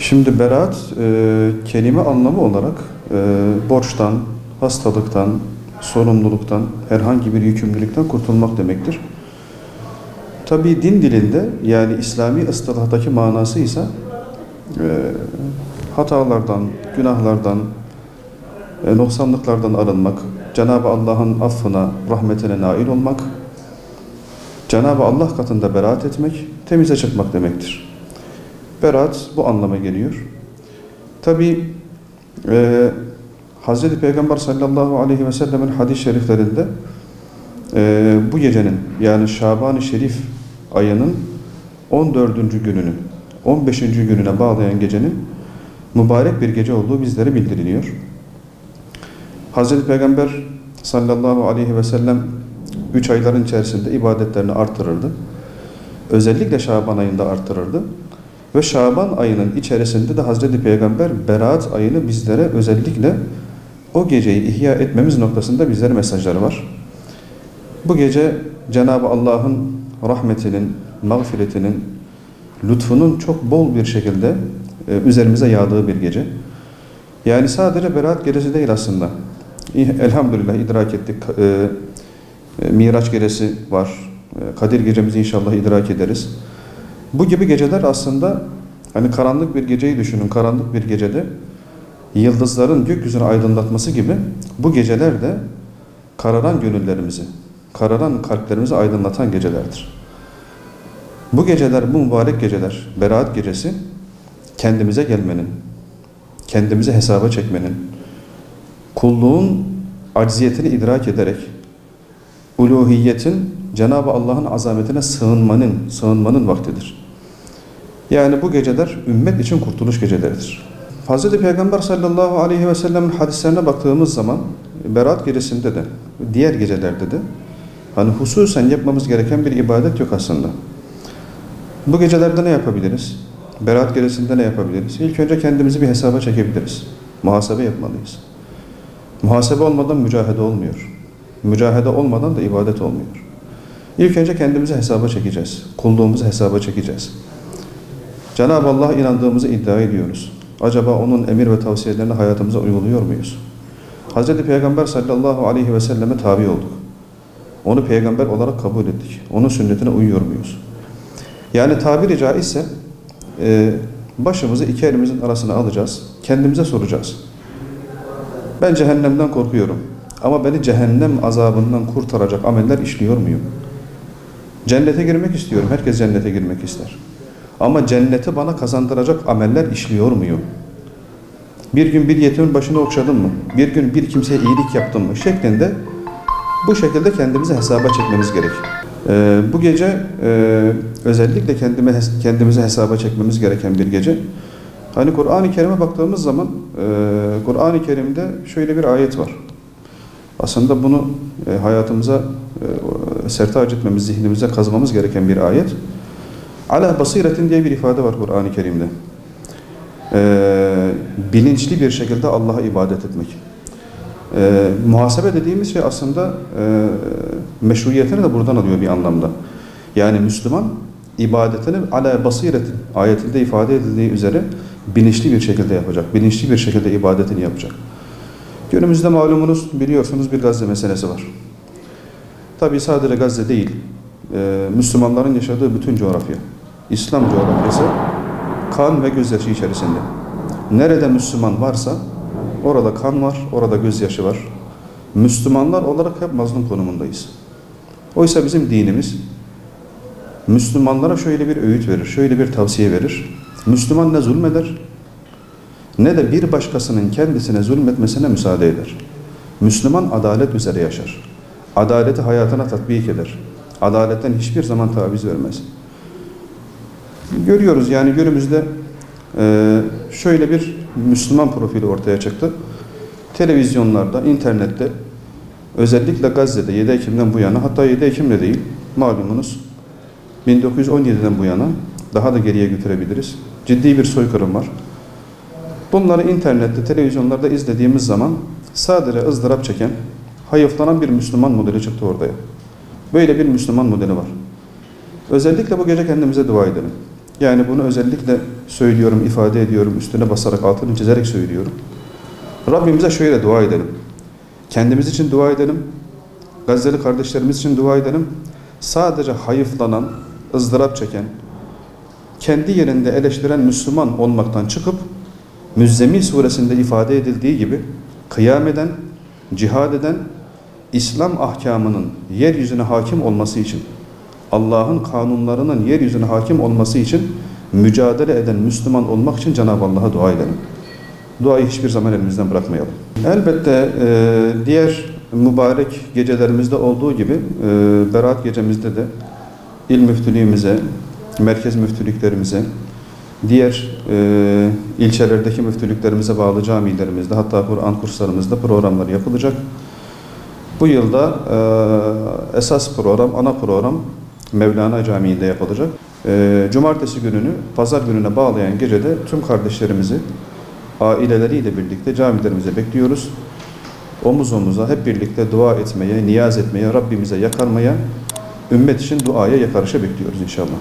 Şimdi beraat kelime anlamı olarak borçtan, hastalıktan, sorumluluktan, herhangi bir yükümlülükten kurtulmak demektir. Tabi din dilinde yani İslami ıstilahtaki manası ise hatalardan, günahlardan, noksanlıklardan arınmak, Cenab-ı Allah'ın affına, rahmetine nail olmak, Cenab-ı Allah katında beraat etmek, temize çıkmak demektir. Beraat bu anlama geliyor. Tabi Hz. Peygamber sallallahu aleyhi ve sellemin hadis-i şeriflerinde bu gecenin yani Şaban-ı Şerif ayının 14. gününü 15. gününe bağlayan gecenin mübarek bir gece olduğu bizlere bildiriliyor. Hz. Peygamber sallallahu aleyhi ve sellem 3 ayların içerisinde ibadetlerini artırırdı. Özellikle Şaban ayında artırırdı. Ve Şaban ayının içerisinde de Hazreti Peygamber Berat ayını bizlere özellikle o geceyi ihya etmemiz noktasında bizlere mesajları var. Bu gece Cenab-ı Allah'ın rahmetinin, mağfiretinin, lütfunun çok bol bir şekilde üzerimize yağdığı bir gece. Yani sadece Berat gecesi değil aslında. Elhamdülillah idrak ettik. Miraç gecesi var. Kadir gecemizi inşallah idrak ederiz. Bu gibi geceler aslında hani karanlık bir geceyi düşünün. Karanlık bir gecede yıldızların gökyüzünü aydınlatması gibi bu geceler de kararan gönüllerimizi, kararan kalplerimizi aydınlatan gecelerdir. Bu geceler, bu mübarek geceler, Berat gecesi kendimize gelmenin, kendimize hesaba çekmenin, kulluğun acziyetini idrak ederek uluhiyetin, Cenab-ı Allah'ın azametine sığınmanın vaktidir. Yani bu geceler ümmet için kurtuluş geceleridir. Hz. Peygamber sallallahu aleyhi ve sellem'in hadislerine baktığımız zaman Berat gecesinde de, diğer gecelerde de hani hususen yapmamız gereken bir ibadet yok aslında. Bu gecelerde ne yapabiliriz? Berat gecesinde ne yapabiliriz? İlk önce kendimizi bir hesaba çekebiliriz. Muhasebe yapmalıyız. Muhasebe olmadan mücahede olmuyor. Mücahede olmadan da ibadet olmuyor. İlk önce kendimizi hesaba çekeceğiz. Kulluğumuzu hesaba çekeceğiz. Cenab-ı Allah'a inandığımızı iddia ediyoruz. Acaba onun emir ve tavsiyelerini hayatımıza uyguluyor muyuz? Hz. Peygamber sallallahu aleyhi ve selleme tabi olduk. Onu peygamber olarak kabul ettik. Onun sünnetine uyuyor muyuz? Yani tabiri caizse başımızı iki elimizin arasına alacağız. Kendimize soracağız. Ben cehennemden korkuyorum. Ama beni cehennem azabından kurtaracak ameller işliyor muyum? Cennete girmek istiyorum. Herkes cennete girmek ister. Ama cenneti bana kazandıracak ameller işliyor muyum? Bir gün bir yetimin başını okşadım mı? Bir gün bir kimseye iyilik yaptım mı? Şeklinde bu şekilde kendimizi hesaba çekmemiz gerek. Bu gece özellikle kendimizi hesaba çekmemiz gereken bir gece. Hani Kur'an-ı Kerim'e baktığımız zaman Kur'an-ı Kerim'de şöyle bir ayet var. Aslında bunu hayatımıza sertaç etmemiz, zihnimize kazımamız gereken bir ayet. Ala basiretin diye bir ifade var Kur'an-ı Kerim'de. Bilinçli bir şekilde Allah'a ibadet etmek. Muhasebe dediğimiz şey aslında meşruiyetini de buradan alıyor bir anlamda. Yani Müslüman ibadetini ala basiretin ayetinde ifade edildiği üzere bilinçli bir şekilde yapacak. Bilinçli bir şekilde ibadetini yapacak. Günümüzde malumunuz biliyorsunuz bir Gazze meselesi var. Tabi sadece Gazze değil, Müslümanların yaşadığı bütün coğrafya, İslam coğrafyası kan ve gözyaşı içerisinde. Nerede Müslüman varsa orada kan var, orada gözyaşı var. Müslümanlar olarak hep mazlum konumundayız. Oysa bizim dinimiz Müslümanlara şöyle bir öğüt verir, şöyle bir tavsiye verir. Müslüman ne zulmeder, ne de bir başkasının kendisine zulmetmesine müsaade eder. Müslüman adalet üzere yaşar. Adaleti hayatına tatbik eder. Adaletten hiçbir zaman taviz vermez. Görüyoruz yani günümüzde şöyle bir Müslüman profili ortaya çıktı. Televizyonlarda, internette özellikle Gazze'de 7 Ekim'den bu yana, hatta 7 Ekim'de değil malumunuz 1917'den bu yana daha da geriye götürebiliriz. Ciddi bir soykırım var. Bunları internette, televizyonlarda izlediğimiz zaman sadece ızdırap çeken, hayıflanan bir Müslüman modeli çıktı ortaya. Böyle bir Müslüman modeli var. Özellikle bu gece kendimize dua edelim. Yani bunu özellikle söylüyorum, ifade ediyorum, üstüne basarak, altını çizerek söylüyorum. Rabbimize şöyle dua edelim. Kendimiz için dua edelim. Gazze'li kardeşlerimiz için dua edelim. Sadece hayıflanan, ızdırap çeken, kendi yerinde eleştiren Müslüman olmaktan çıkıp, Müzzemmil suresinde ifade edildiği gibi kıyam eden, cihad eden, İslam ahkamının yeryüzüne hakim olması için, Allah'ın kanunlarının yeryüzüne hakim olması için mücadele eden Müslüman olmak için Cenab-ı Allah'a dua edelim. Duayı hiçbir zaman elimizden bırakmayalım. Elbette diğer mübarek gecelerimizde olduğu gibi Berat gecemizde de il müftülüğümüze, merkez müftülüklerimize, diğer ilçelerdeki müftülüklerimize bağlı camilerimizde, hatta Kur'an kurslarımızda programlar yapılacak. Bu yılda esas program, ana program Mevlana Camii'nde yapılacak. Cumartesi gününü pazar gününe bağlayan gecede tüm kardeşlerimizi aileleriyle birlikte camilerimize bekliyoruz. Omuz omuza hep birlikte dua etmeye, niyaz etmeye, Rabbimize yakarmaya, ümmet için duaya yakarışa bekliyoruz inşallah.